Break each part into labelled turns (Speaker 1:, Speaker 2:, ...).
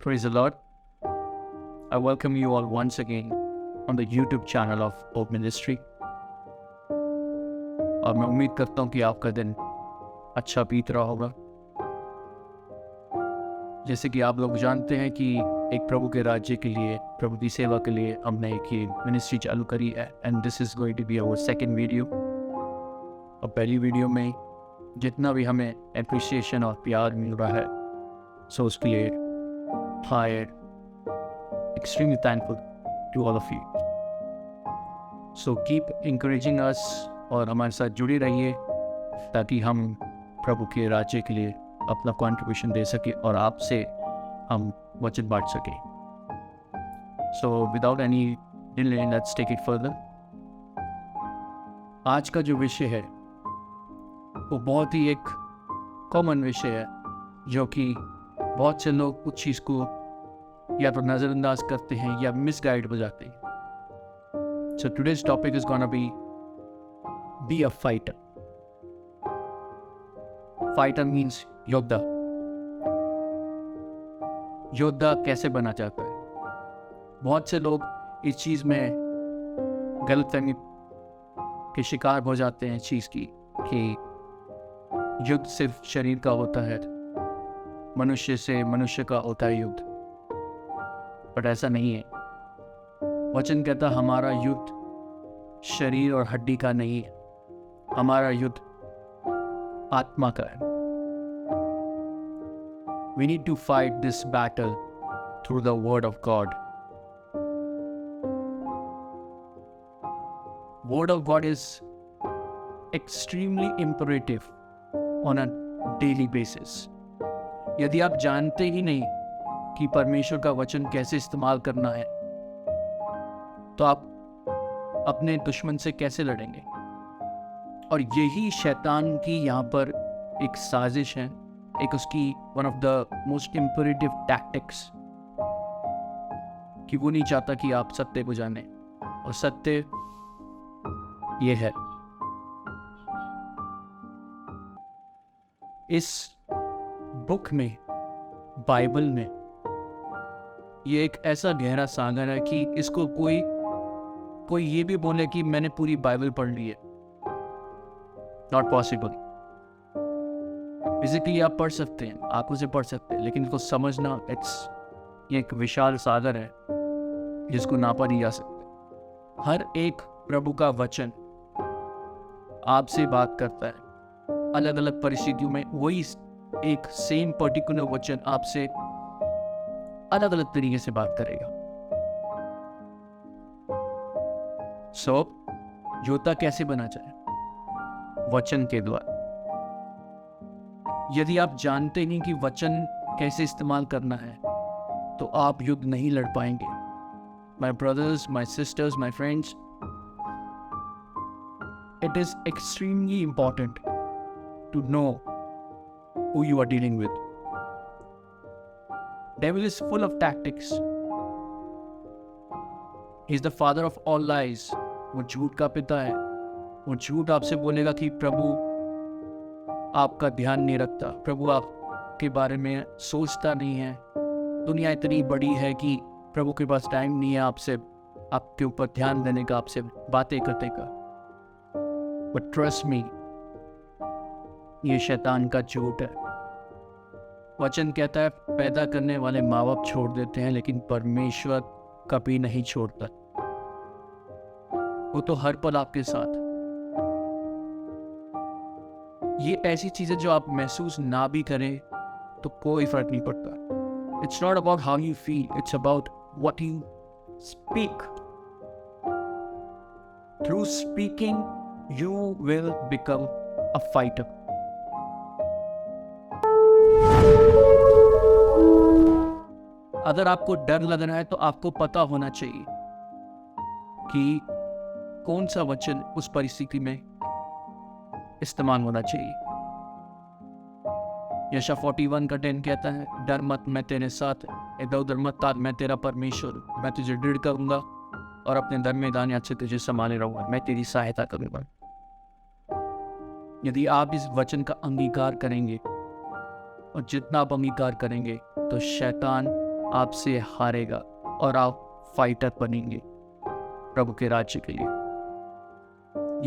Speaker 1: Praise the Lord. I welcome you all once again on the YouTube channel of Hope Ministry. और मैं उम्मीद करता हूँ कि आपका दिन अच्छा बीत रहा होगा। जैसे कि आप लोग जानते हैं कि एक प्रभु के राज्य के लिए, प्रभु की सेवा के लिए हमने एक ये मिनिस्ट्री चालू करी है and this is going to be our second video. और पहली वीडियो में जितना भी हमें एप्रिसिएशन और प्यार मिल रहा है, सो उसके लिए extremely thankful to all of you. So keep encouraging us और हमारे साथ जुड़े रहिए ताकि हम प्रभु के राज्य के लिए अपना कंट्रीब्यूशन दे सके और आपसे हम वचन बांट सके। So without any delay, let's take it further. आज का जो विषय है वो बहुत ही एक कॉमन विषय है जो कि बहुत से लोग उस चीज़ को या तो नज़रअंदाज करते हैं या मिसगाइड हो जाते हैं। So today's topic is gonna be a fighter. Fighter means योद्धा। योद्धा कैसे बना जाता है? बहुत से लोग इस चीज़ में गलतफहमी के शिकार हो जाते हैं चीज़ की कि युद्ध सिर्फ शरीर का होता है, मनुष्य से मनुष्य का होता है युद्ध, बट ऐसा नहीं है। वचन कहता हमारा युद्ध शरीर और हड्डी का नहीं है, हमारा युद्ध आत्मा का है। We need to fight this battle through the word of God. Word of God is extremely imperative on a daily basis. यदि आप जानते ही नहीं कि परमेश्वर का वचन कैसे इस्तेमाल करना है तो आप अपने दुश्मन से कैसे लड़ेंगे? और यही शैतान की यहाँ पर एक साजिश है, एक उसकी one of the most imperative tactics कि वो नहीं चाहता कि आप सत्य को जाने। और सत्य ये है, इस बुक में, बाइबल में, ये एक ऐसा गहरा सागर है कि इसको कोई ये भी बोले कि मैंने पूरी बाइबल पढ़ ली है, नॉट पॉसिबल। फिजिकली आप पढ़ सकते हैं, आंखों से पढ़ सकते हैं, लेकिन इसको समझना ये एक विशाल सागर है जिसको नापा नहीं जा सकता। हर एक प्रभु का वचन आपसे बात करता है, अलग अलग परिस्थितियों में वही एक सेम पर्टिकुलर वचन आपसे अलग अलग तरीके से बात करेगा। सो योद्धा कैसे बना जाए? वचन के द्वारा। यदि आप जानते नहीं कि वचन कैसे इस्तेमाल करना है तो आप युद्ध नहीं लड़ पाएंगे। My brothers, my sisters, my friends, it is extremely important to know who you are dealing with. Devil is full of tactics. He is the father of all lies. वो झूठ का पिता है। वो झूठ आपसे बोलेगा कि प्रभु आपका ध्यान नहीं रखता, प्रभु आपके बारे में सोचता नहीं है, दुनिया इतनी बड़ी है कि प्रभु के पास टाइम नहीं है आपके ऊपर ध्यान देने का, आपसे बातें करने का। But trust me, ये शैतान का झूठ है। वचन कहता है पैदा करने वाले माँ बाप छोड़ देते हैं लेकिन परमेश्वर कभी नहीं छोड़ता। वो तो हर पल आपके साथ। ये ऐसी चीजें जो आप महसूस ना भी करें तो कोई फर्क नहीं पड़ता। It's not about how you feel, it's about what you speak. Through speaking you will become a fighter. अगर आपको डर लग रहा है तो आपको पता होना चाहिए कि कौन सा वचन उस परिस्थिति में इस्तेमाल होना चाहिए। यशा 41:10 कहता है, डर मत, मैं तेरे साथ, इधर उधर मत ताक, मैं तेरा परमेश्वर, मैं तुझे दृढ़ करूंगा और अपने दरमियान हाथ से तुझे संभाले रहूंगा, मैं तेरी सहायता करूंगा। यदि आप इस वचन का अंगीकार करेंगे और जितना आप अंगीकार करेंगे तो शैतान आपसे हारेगा और आप फाइटर बनेंगे प्रभु के राज्य के लिए।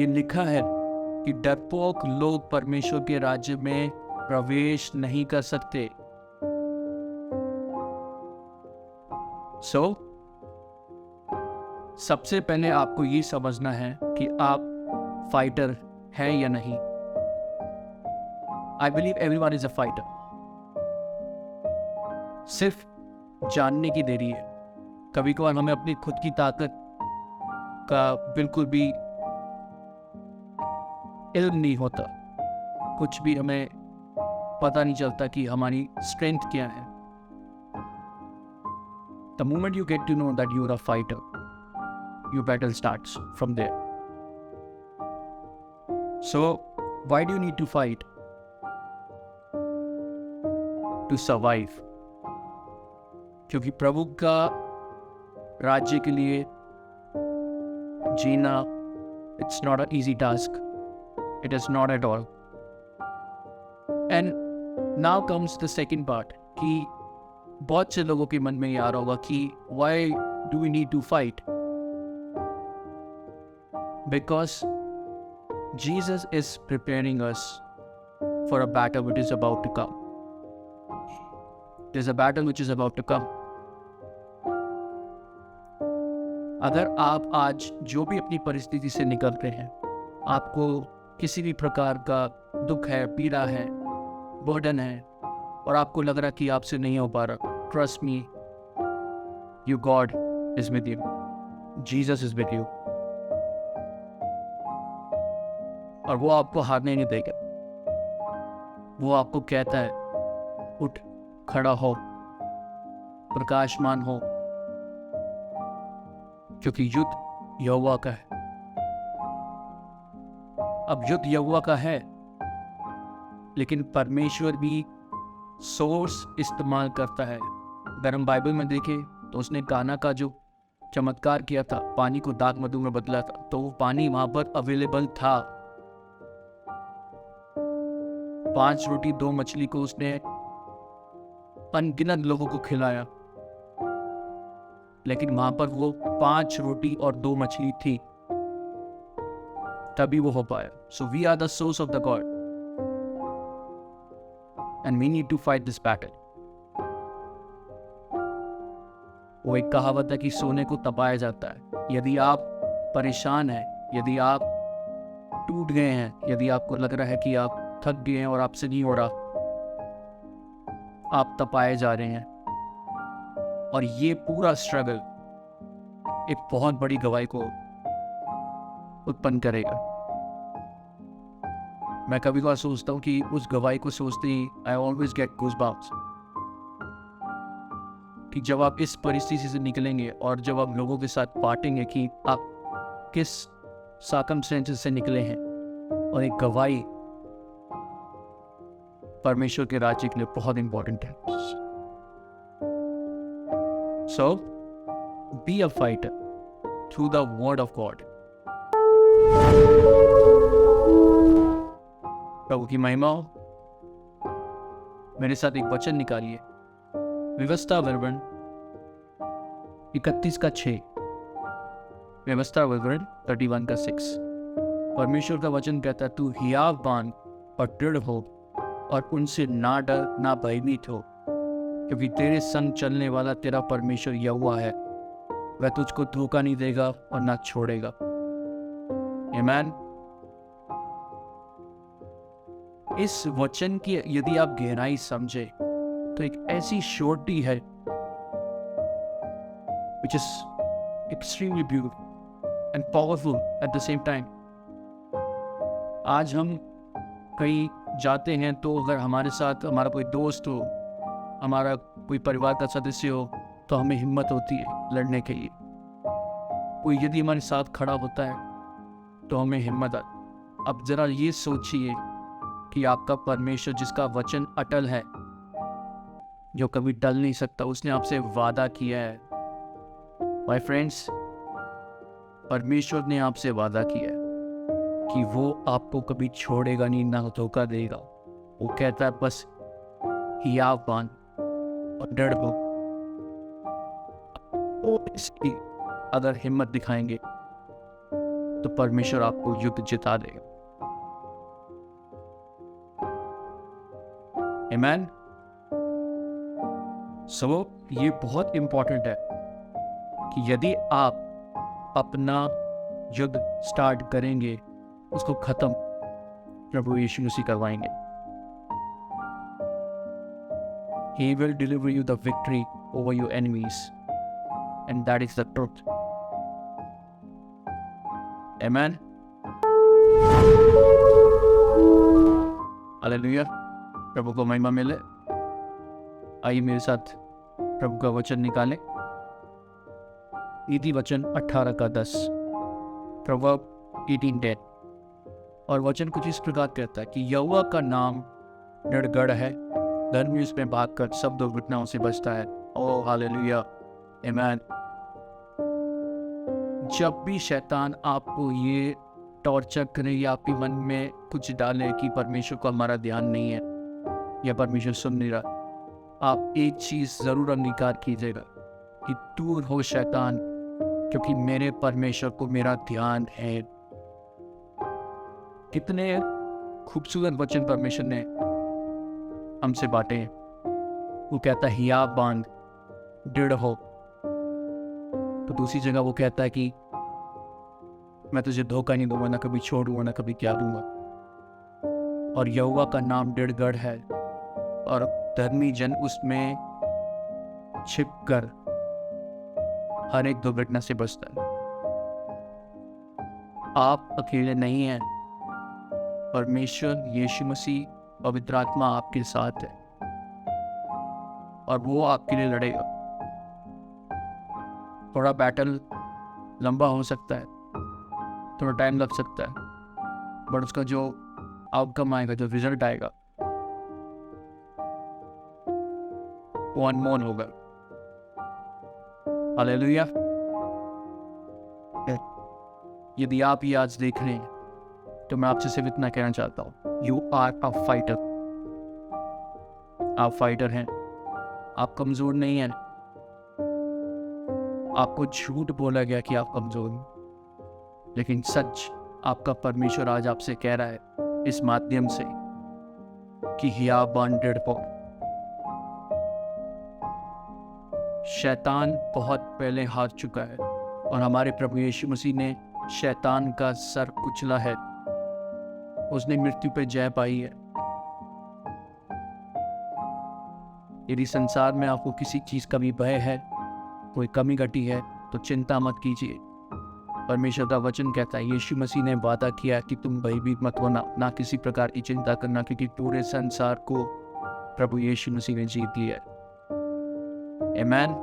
Speaker 1: ये लिखा है कि डरपोक लोग परमेश्वर के राज्य में प्रवेश नहीं कर सकते। सबसे पहले आपको ये समझना है कि आप फाइटर हैं या नहीं। I believe everyone is a fighter. सिर्फ जानने की देरी है। कभी कभार हमें अपनी खुद की ताकत का बिल्कुल भी इल्म नहीं होता, कुछ भी हमें पता नहीं चलता कि हमारी स्ट्रेंथ क्या है। The moment you get to know that you're a fighter, your battle starts from there. So, why do you need to fight? To survive. क्योंकि प्रभु का राज्य के लिए जीना, it's not an easy task. It is not at all. And now comes the second part, कि बहुत से लोगों के मन में ये आ रहा होगा कि why do we need to fight? Because Jesus is preparing us for a battle which is about to come. There's a battle which is about to come. अगर आप आज जो भी अपनी परिस्थिति से निकल रहे हैं, आपको किसी भी प्रकार का दुख है, पीड़ा है, बर्डन है, और आपको लग रहा कि आपसे नहीं हो पा रहा, trust me, you God is with you, Jesus is with you, और वो आपको हारने नहीं देगा। वो आपको कहता है उठ, खड़ा हो, प्रकाशमान हो, क्योंकि युद्ध यहोवा का है। अब युद्ध यहोवा का है, लेकिन परमेश्वर भी सोर्स इस्तेमाल करता है। अगर हम बाइबल में देखें तो उसने काना का जो चमत्कार किया था, पानी को दाख मधु में बदला था, तो वो पानी वहां पर अवेलेबल था। 5 रोटी 2 मछली को उसने अनगिनत लोगों को खिलाया, लेकिन वहां पर वो 5 रोटी और 2 मछली थी, तभी वो हो पाया। So we are the source of the god and we need to fight this battle. वो एक कहावत है कि सोने को तपाया जाता है। यदि आप परेशान हैं, यदि आप टूट गए हैं, यदि आपको लग रहा है कि आप थक गए हैं और आपसे नहीं हो रहा, आप तपाए जा रहे हैं, और ये पूरा स्ट्रगल एक बहुत बड़ी गवाही को उत्पन्न करेगा। मैं कभी कभार सोचता हूँ कि उस गवाही को सोचते ही आई ऑलवेज गेट गूज़बम्प्स, कि जब आप इस परिस्थिति से निकलेंगे और जब आप लोगों के साथ बांटेंगे कि आप किस सर्कमस्टेंसेस से निकले हैं, और एक गवाही परमेश्वर के राज्य के लिए बहुत इंपॉर्टेंट है। So be a fighter through the word of God. प्रभु की महिमा हो। मेरे साथ एक वचन निकालिए, व्यवस्था विवरण 31 का 6, व्यवस्था विवरण 31 का 6। परमेश्वर का वचन कहता है, तू हियाव बांध और दृढ़ हो, और उनसे ना डर ना भयभीत हो, क्योंकि तेरे संग चलने वाला तेरा परमेश्वर यहोवा है। वह तुझको धोखा नहीं देगा और ना छोड़ेगा। आमीन। इस वचन की यदि आप गहराई समझे तो एक ऐसी श्योरिटी है which is extremely beautiful and powerful at the same time. आज हम कहीं जाते हैं तो अगर हमारे साथ हमारा कोई दोस्त हो, हमारा कोई परिवार का सदस्य हो, तो हमें हिम्मत होती है लड़ने के लिए। कोई यदि हमारे साथ खड़ा होता है तो हमें हिम्मत आती। अब जरा ये सोचिए कि आपका परमेश्वर जिसका वचन अटल है, जो कभी टल नहीं सकता, उसने आपसे वादा किया है। माय फ्रेंड्स, परमेश्वर ने आपसे वादा किया है कि वो आपको कभी छोड़ेगा नहीं, ना धोखा देगा। वो कहता है बस हियाव बांध और डर हो, थोड़ी सी अगर हिम्मत दिखाएंगे तो परमेश्वर आपको युद्ध जिता देगा। आमीन। सो ये बहुत इंपॉर्टेंट है कि यदि आप अपना युद्ध स्टार्ट करेंगे, उसको खत्म प्रभु यीशु मसीह करवाएंगे। He will deliver you the victory over your enemies, and that is the truth. Amen. Hallelujah. प्रभु को महिमा मिले। आइए मेरे साथ प्रभु का वचन निकालें। नीति वचन 18 का 10, प्रोवर्ब 18:10। और वचन कुछ इस प्रकार कहता है कि यहोवा का नाम निर्गढ़ है, धर्मी उसमें भागकर सब दुर्घटनाओं से बचता है। ओह हालेलुया, आमीन। जब भी शैतान आपको ये टॉर्चर करे या आपके मन में कुछ डाले कि परमेश्वर को हमारा ध्यान नहीं है या परमेश्वर सुन नहीं रहा, आप एक चीज जरूर अंगीकार कीजिएगा कि दूर हो शैतान, क्योंकि मेरे परमेश्वर को मेरा ध्यान है। कितने खूबसूरत वचन परमेश्वर ने हमसे बांटे हैं। वो कहता है हिया बांध दृढ़ हो, तो दूसरी जगह वो कहता है कि मैं तुझे धोखा नहीं दूंगा, ना कभी छोड़ूंगा, ना कभी क्या दूंगा। और यहोवा का नाम दृढ़गढ़ है और धर्मी जन उसमें छिपकर हर एक दुर्घटना से बचता है। आप अकेले नहीं हैं, परमेश्वर यीशु मसीह पवित्र आत्मा आपके साथ है और वो आपके लिए लड़ेगा। थोड़ा बैटल लंबा हो सकता है, थोड़ा टाइम लग सकता है, बट उसका जो आउटकम आएगा, जो रिजल्ट आएगा, वो अनमोल होगा। हालेलुया। यदि आप ये आज देख रहे हैं तो मैं आपसे सिर्फ इतना कहना चाहता हूँ, यू आर अ फाइटर। आप फाइटर हैं, आप कमजोर नहीं हैं। आपको झूठ बोला गया कि आप कमजोर हैं, लेकिन सच आपका परमेश्वर आज आपसे कह रहा है इस माध्यम से कि हिया बांडेड पो। शैतान बहुत पहले हार चुका है और हमारे प्रभु यीशु मसीह ने शैतान का सर कुचला है। उसने मृत्यु पर जय पाई है। यदि संसार में आपको किसी चीज का भी भय है, कोई कमी घटी है, तो चिंता मत कीजिए। परमेश्वर का वचन कहता है, यीशु मसीह ने वादा किया कि तुम भयभीत मत होना, ना किसी प्रकार की चिंता करना, क्योंकि पूरे संसार को प्रभु यीशु मसीह ने जीत लिया है। आमीन।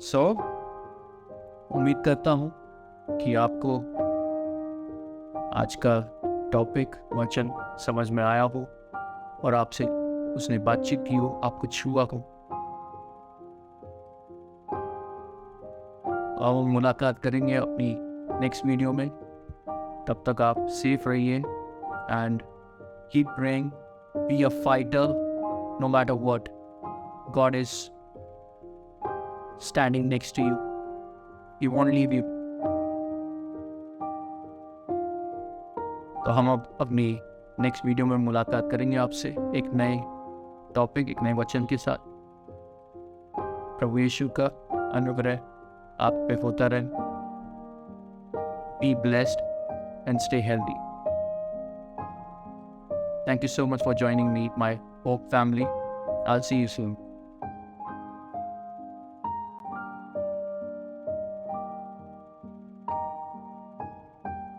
Speaker 1: सो उम्मीद करता हूं कि आपको आज का टॉपिक वचन समझ में आया हो और आपसे उसने बातचीत की हो, आपको छुआ हो। अब हम मुलाकात करेंगे अपनी नेक्स्ट वीडियो में। तब तक आप सेफ रहिए and keep praying, be a fighter no matter what, God is standing next to you, he won't leave you. तो हम अब अपनी नेक्स्ट वीडियो में मुलाकात करेंगे आपसे एक नए टॉपिक, एक नए वचन के साथ। प्रभु यीशु का अनुग्रह आप पे होता रहे। Be blessed and stay healthy. Thank you so much for joining me, my Hope family. I'll see you soon.